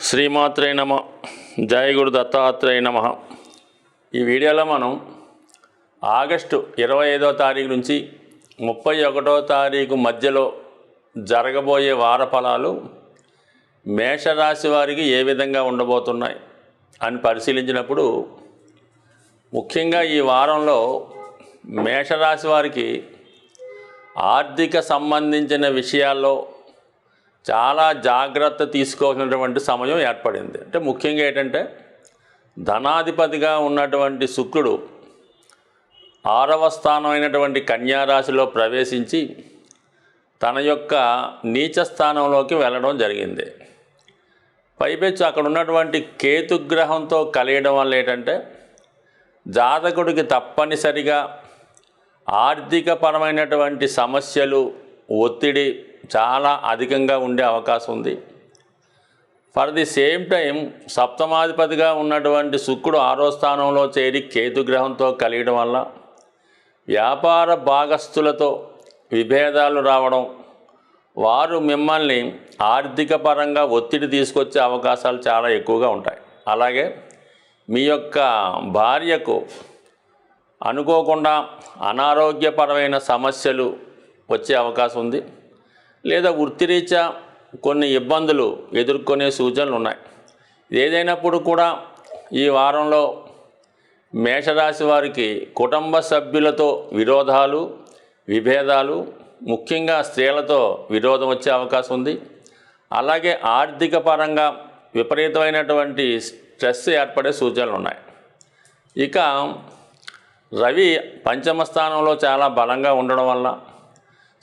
శ్రీమాత్రే నమ. జయ గురు దత్తాత్రేయ నమ. ఈ వీడియోలో మనం ఆగస్టు 25వ తారీఖు నుంచి 31వ తారీఖు మధ్యలో జరగబోయే వార ఫలాలు మేషరాశి వారికి ఏ విధంగా ఉండబోతున్నాయి అని పరిశీలించినప్పుడు, ముఖ్యంగా ఈ వారంలో మేషరాశి వారికి ఆర్థిక సంబంధించిన విషయాల్లో చాలా జాగ్రత్త తీసుకోవాల్సినటువంటి సమయం ఏర్పడింది. అంటే ముఖ్యంగా ఏంటంటే, ధనాధిపతిగా ఉన్నటువంటి శుక్రుడు 6వ స్థానం అయినటువంటి కన్యారాశిలో ప్రవేశించి తన యొక్క నీచ స్థానంలోకి వెళ్ళడం జరిగింది. పైపెచ్చు అక్కడ ఉన్నటువంటి కేతుగ్రహంతో కలియడం వల్ల ఏంటంటే, జాతకుడికి తప్పనిసరిగా ఆర్థికపరమైనటువంటి సమస్యలు, ఒత్తిడి చాలా అధికంగా ఉండే అవకాశం ఉంది. ఫర్ ది సేమ్ టైం సప్తమాధిపతిగా ఉన్నటువంటి శుక్రుడు 6వ స్థానంలో చేరి కేతుగ్రహంతో కలియడం వల్ల వ్యాపార భాగస్థులతో విభేదాలు రావడం, వారు మిమ్మల్ని ఆర్థిక పరంగా ఒత్తిడి తీసుకొచ్చే అవకాశాలు చాలా ఎక్కువగా ఉంటాయి. అలాగే మీ యొక్క భార్యకు అనుకోకుండా అనారోగ్యపరమైన సమస్యలు వచ్చే అవకాశం ఉంది, లేదా వృత్తిరీత్యా కొన్ని ఇబ్బందులు ఎదుర్కొనే సూచనలు ఉన్నాయి. ఏదైనప్పుడు కూడా ఈ వారంలో మేషరాశి వారికి కుటుంబ సభ్యులతో విరోధాలు, విభేదాలు, ముఖ్యంగా స్త్రీలతో విరోధం వచ్చే అవకాశం ఉంది. అలాగే ఆర్థిక పరంగా విపరీతమైనటువంటి స్ట్రెస్ ఏర్పడే సూచనలు ఉన్నాయి. ఇక రవి పంచమ స్థానంలో చాలా బలంగా ఉండడం వల్ల,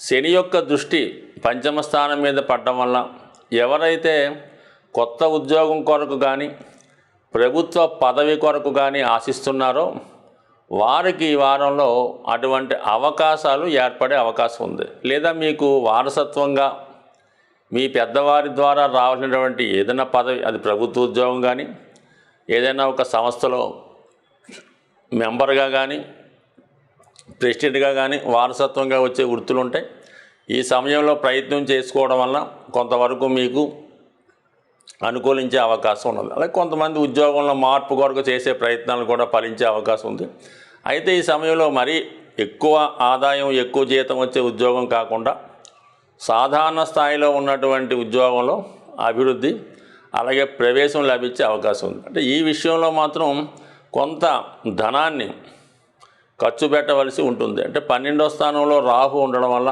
శని యొక్క దృష్టి పంచమ స్థానం మీద పడడం వల్ల ఎవరైతే కొత్త ఉద్యోగం కొరకు కానీ ప్రభుత్వ పదవి కొరకు కానీ ఆశిస్తున్నారో వారికి ఈ వారంలో అటువంటి అవకాశాలు ఏర్పడే అవకాశం ఉంది. లేదా మీకు వారసత్వంగా మీ పెద్దవారి ద్వారా రావాల్సినటువంటి ఏదైనా పదవి, అది ప్రభుత్వ ఉద్యోగం కానీ, ఏదైనా ఒక సంస్థలో మెంబర్గా కానీ, ప్రెసిడెంట్గా కానీ వారసత్వంగా వచ్చే వృత్తులు ఉంటాయి. ఈ సమయంలో ప్రయత్నం చేసుకోవడం వల్ల కొంతవరకు మీకు అనుకూలించే అవకాశం ఉన్నది. అలాగే కొంతమంది ఉద్యోగంలో మార్పు కొరకు చేసే ప్రయత్నాలు కూడా ఫలించే అవకాశం ఉంది. అయితే ఈ సమయంలో మరీ ఎక్కువ ఆదాయం, ఎక్కువ జీతం వచ్చే ఉద్యోగం కాకుండా సాధారణ స్థాయిలో ఉన్నటువంటి ఉద్యోగంలో అభివృద్ధి, అలాగే ప్రవేశం లభించే అవకాశం ఉంది. అంటే ఈ విషయంలో మాత్రం కొంత ధనాన్ని ఖర్చు పెట్టవలసి ఉంటుంది. అంటే 12వ స్థానంలో రాహు ఉండడం వల్ల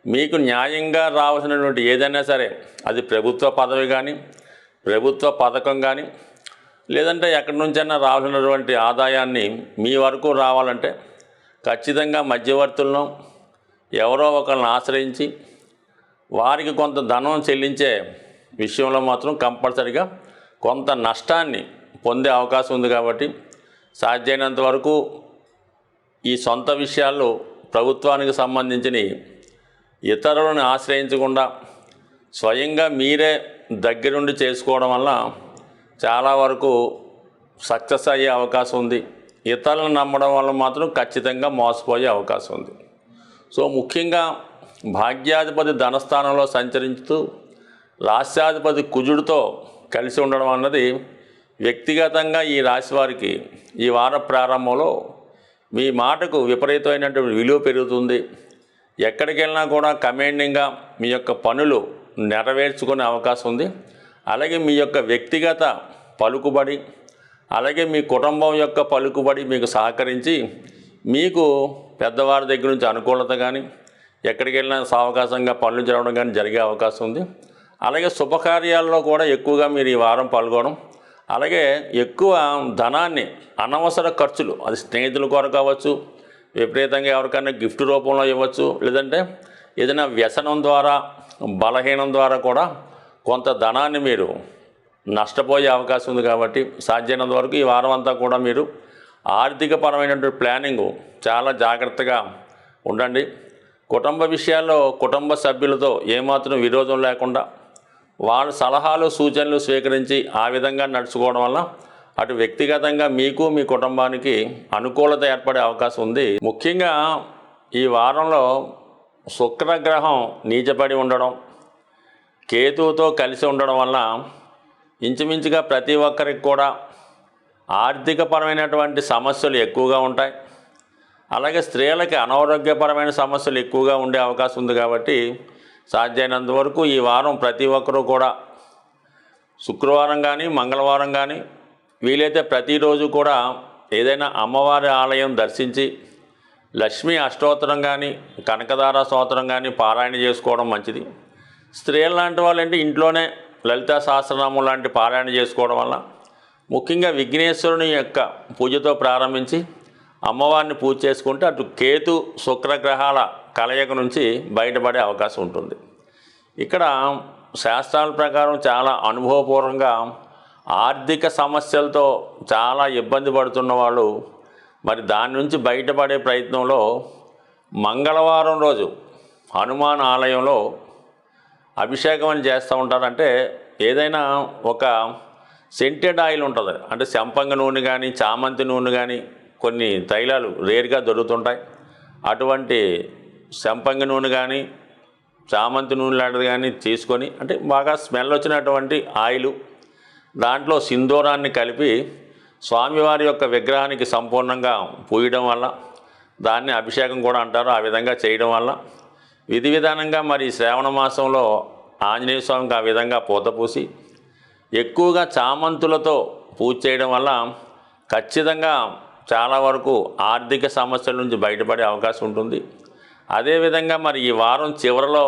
మీకు న్యాయంగా రావాల్సినటువంటి ఏదైనా సరే, అది ప్రభుత్వ పదవి కానీ, ప్రభుత్వ పథకం కానీ, లేదంటే ఎక్కడి నుంచైనా రావాల్సినటువంటి ఆదాయాన్ని మీ వరకు రావాలంటే ఖచ్చితంగా మధ్యవర్తులను ఎవరో ఒకరిని ఆశ్రయించి వారికి కొంత ధనం చెల్లించే విషయంలో మాత్రం కంపల్సరిగా కొంత నష్టాన్ని పొందే అవకాశం ఉంది. కాబట్టి సాధ్యమైనంత వరకు ఈ సొంత విషయాల్లో ప్రభుత్వానికి సంబంధించిన ఇతరులను ఆశ్రయించకుండా స్వయంగా మీరే దగ్గరుండి చేసుకోవడం వల్ల చాలా వరకు సక్సెస్ అయ్యే అవకాశం ఉంది. ఇతరులను నమ్మడం వల్ల మాత్రం ఖచ్చితంగా మోసపోయే అవకాశం ఉంది. సో ముఖ్యంగా భాగ్యాధిపతి ధనస్థానంలో సంచరిస్తూ రాష్ట్రాధిపతి కుజుడితో కలిసి ఉండడం అన్నది వ్యక్తిగతంగా ఈ రాశి వారికి ఈ వార ప్రారంభంలో మీ మాటకు విపరీతమైనటువంటి విలువ పెరుగుతుంది. ఎక్కడికి వెళ్ళినా కూడా కమాండింగ్గా మీ యొక్క పనులు నెరవేర్చుకునే అవకాశం ఉంది. అలాగే మీ యొక్క వ్యక్తిగత పలుకుబడి, అలాగే మీ కుటుంబం యొక్క పలుకుబడి మీకు సహకరించి మీకు పెద్దవారి దగ్గర నుంచి అనుకూలత కానీ, ఎక్కడికి వెళ్ళినా సావకాశంగా పనులు జరగడం కానీ జరిగే అవకాశం ఉంది. అలాగే శుభకార్యాల్లో కూడా ఎక్కువగా మీరు ఈ వారం పాల్గొనడం, అలాగే ఎక్కువ ధనాన్ని అనవసర ఖర్చులు, అది స్నేహితుల కొరకు కావచ్చు, విపరీతంగా ఎవరికైనా గిఫ్ట్ రూపంలో ఇవ్వచ్చు, లేదంటే ఏదైనా వ్యసనం ద్వారా, బలహీనం ద్వారా కూడా కొంత ధనాన్ని మీరు నష్టపోయే అవకాశం ఉంది. కాబట్టి సాధ్యమైనంత వరకు ఈ వారం అంతా కూడా మీరు ఆర్థికపరమైనటువంటి ప్లానింగు చాలా జాగ్రత్తగా ఉండండి. కుటుంబ విషయాల్లో కుటుంబ సభ్యులతో ఏమాత్రం విరోధం లేకుండా వాళ్ళ సలహాలు, సూచనలు స్వీకరించి ఆ విధంగా నడుచుకోవడం వల్ల అటు వ్యక్తిగతంగా మీకు, మీ కుటుంబానికి అనుకూలత ఏర్పడే అవకాశం ఉంది. ముఖ్యంగా ఈ వారంలో శుక్రగ్రహం నీచపడి ఉండడం, కేతువుతో కలిసి ఉండడం వల్ల ఇంచుమించుగా ప్రతి ఒక్కరికి కూడా ఆర్థికపరమైనటువంటి సమస్యలు ఎక్కువగా ఉంటాయి. అలాగే స్త్రీలకి అనారోగ్యపరమైన సమస్యలు ఎక్కువగా ఉండే అవకాశం ఉంది. కాబట్టి సాధ్యమైనంత వరకు ఈ వారం ప్రతి ఒక్కరూ కూడా శుక్రవారం కానీ మంగళవారం కానీ వీలైతే ప్రతిరోజు కూడా ఏదైనా అమ్మవారి ఆలయం దర్శించి లక్ష్మీ అష్టోత్తరం కానీ కనకదార స్తోత్రం కానీ పారాయణ చేసుకోవడం మంచిది. స్త్రీలు లాంటి వాళ్ళంటే ఇంట్లోనే లలితా సహస్రనామం లాంటి పారాయణ చేసుకోవడం వల్ల ముఖ్యంగా విఘ్నేశ్వరుని యొక్క పూజతో ప్రారంభించి అమ్మవారిని పూజ చేసుకుంటే అటు కేతు శుక్రగ్రహాల కలయిక నుంచి బయటపడే అవకాశం ఉంటుంది. ఇక్కడ శాస్త్రాల ప్రకారం చాలా అనుభవపూర్వకంగా ఆర్థిక సమస్యలతో చాలా ఇబ్బంది పడుతున్న వాళ్ళు మరి దాని నుంచి బయటపడే ప్రయత్నంలో మంగళవారం రోజు హనుమాన్ ఆలయంలో అభిషేకం అని చేస్తూ ఉంటారంటే ఏదైనా ఒక సెంటెడ్ ఆయిల్ ఉంటుంది, అంటే సంపంగ నూనె కానీ చామంతి నూనె కానీ కొన్ని తైలాలు రేరుగా దొరుకుతుంటాయి. అటువంటి సంపంగ నూనె కానీ చామంతి నూనె లాంటిది కానీ తీసుకొని అంటే బాగా స్మెల్ వచ్చినటువంటి ఆయిల్ దాంట్లో సింధూరాన్ని కలిపి స్వామివారి యొక్క విగ్రహానికి సంపూర్ణంగా పూయడం వల్ల దాన్ని అభిషేకం కూడా అంటారు. ఆ విధంగా చేయడం వల్ల విధి విధానంగా మరి శ్రావణ మాసంలో ఆంజనేయ స్వామికి ఆ విధంగా పూత పూసి ఎక్కువగా చామంతులతో పూజ చేయడం వల్ల ఖచ్చితంగా చాలా వరకు ఆర్థిక సమస్యల నుంచి బయటపడే అవకాశం ఉంటుంది. అదేవిధంగా మరి ఈ వారం చివరిలో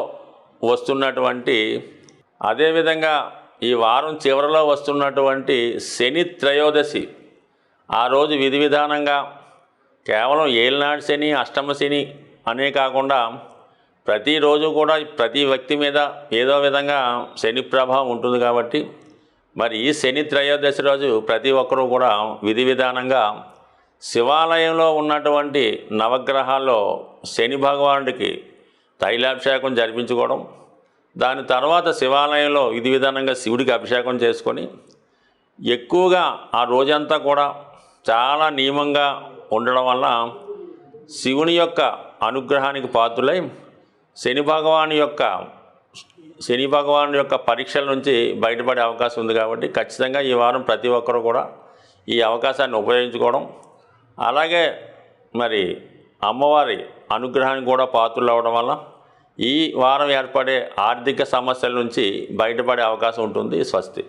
వస్తున్నటువంటి శని త్రయోదశి ఆ రోజు విధి విధానంగా కేవలం ఏలినాడు శని అష్టమ శని అనే కాకుండా ప్రతిరోజు కూడా ప్రతి వ్యక్తి మీద ఏదో విధంగా శని ప్రభావం ఉంటుంది. కాబట్టి మరి ఈ శని త్రయోదశి రోజు ప్రతి ఒక్కరూ కూడా విధి విధానంగా శివాలయంలో ఉన్నటువంటి నవగ్రహాల్లో శని భగవానుడికి తైలాభిషేకం జరిపించుకోవడం, దాని తర్వాత శివాలయంలో విధి విధానంగా శివుడికి అభిషేకం చేసుకొని ఎక్కువగా ఆ రోజంతా కూడా చాలా నియమంగా ఉండడం వల్ల శివుని యొక్క అనుగ్రహానికి పాత్రులై శని భగవాను యొక్క పరీక్షల నుంచి బయటపడే అవకాశం ఉంది. కాబట్టి ఖచ్చితంగా ఈ వారం ప్రతి ఒక్కరూ కూడా ఈ అవకాశాన్ని ఉపయోగించుకోవడం, అలాగే మరి అమ్మవారి అనుగ్రహానికి కూడా పాత్రలు అవ్వడం వల్ల ఈ వారం ఏర్పడే ఆర్థిక సమస్యల నుంచి బయటపడే అవకాశం ఉంటుంది. స్వస్తి.